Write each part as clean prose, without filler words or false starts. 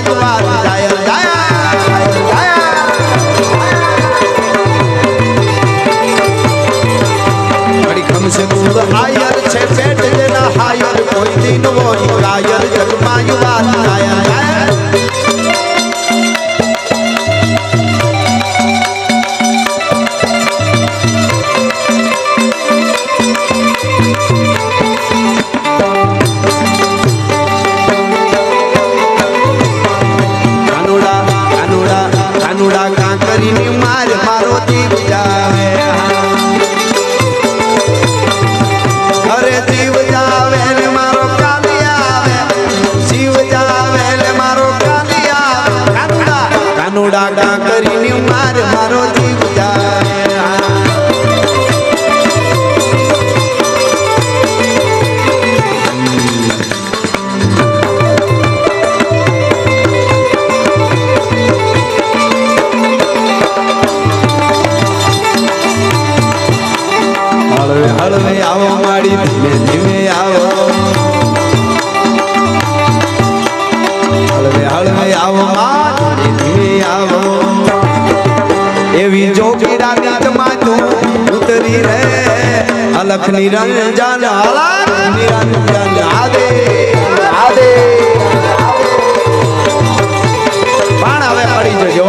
જગમાં જાય જાય ખમશે કુલ આયર છે પેટ જેના હાયર કોઈ દિન હોય કાયર જગમાં યુવા જાય જાય डागा करी मार मारो जीव हलवे हलवे आओ माड़ी धीमे धीमे आओ हलवे हलवे आओ माड़ी धीमे आओ एवी जोगी रात में तू उतरी रे अलख निरंजन अलख निरंजन आदे आदे पण हवे पड़ी जजो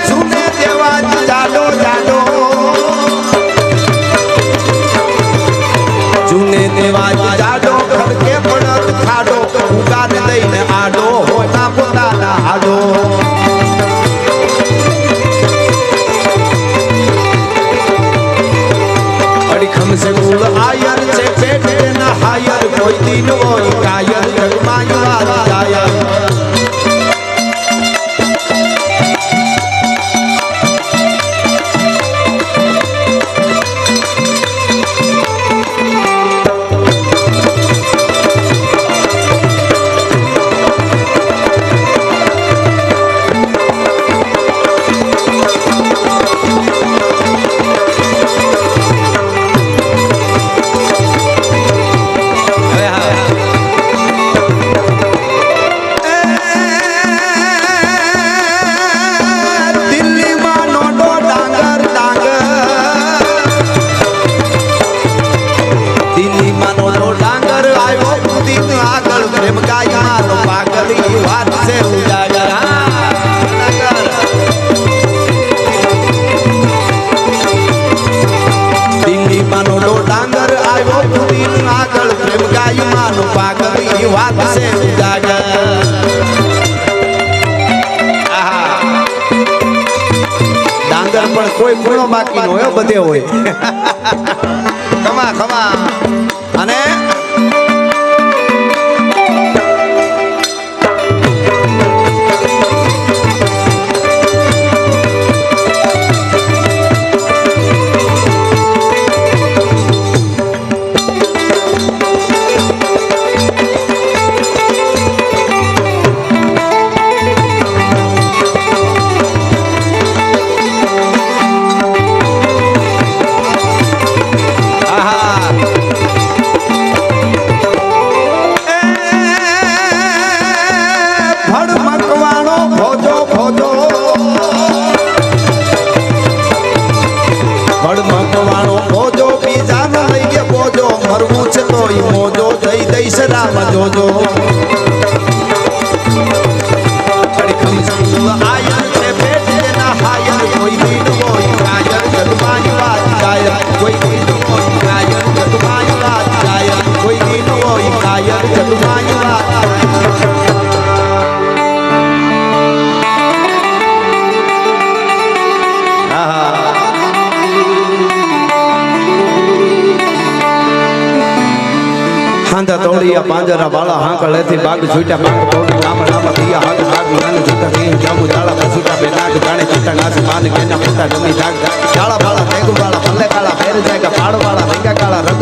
सुने देवा जाडो जाडो जुने देवा जाडो खड़के पड़त खाडो उगान दઈને આડો હોના પોતાના આડો અડીખમ સે કુલ આયર છે પેટ ના હાયર કોઈ દિન હોય કાયર જગમાં યુવા જાય डांगर पर कोई गुणो बाकी न होय बधे होय खमा खमा अने राम जोजो अड़खम संग आयर छे पेट ना हायर कोई दिन होय कायर जगमा युवा जाय कोई दिन होय कायर जगमा युवा जाय कोई दिन होय कायर जगमा युवा हांदा तोड़िया पांजरा वाला हांकले थी बाग छूटा बाग तोड़ी नाम नाम दिया हाथ बाग नान छूटा के जामू जाला छूटा पे नाग जाने छूटा नास मान के ना पुता जमी जाग जाला वाला तेगु वाला पल्ले काला पैर जाएगा पाड़ वाला रंगा काला रंग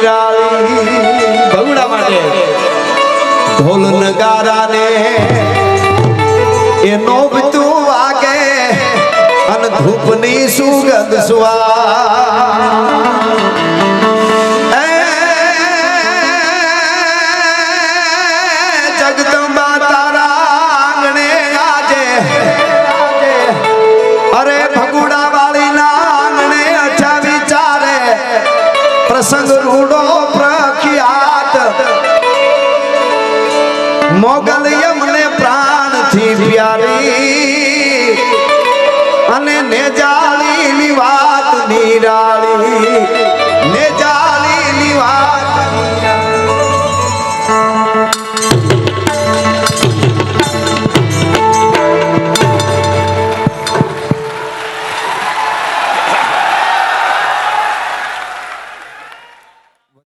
નિરાળી ભગુડા માટે ઢોલ નગારા ને એનો તું વાગે અને ધૂપની સુગંધ સુવા જગદંબા તારા આંગણે આજે અરે ભગુડા વાળી ના આંગણે અચ્છા વિચારે પ્રસંગ રૂડો પ્રખ્યાત મોગલ યમને પ્રાણથી પ્યારી અને નેજાળી ની વાત નિરાળી નેજાળી ની વાત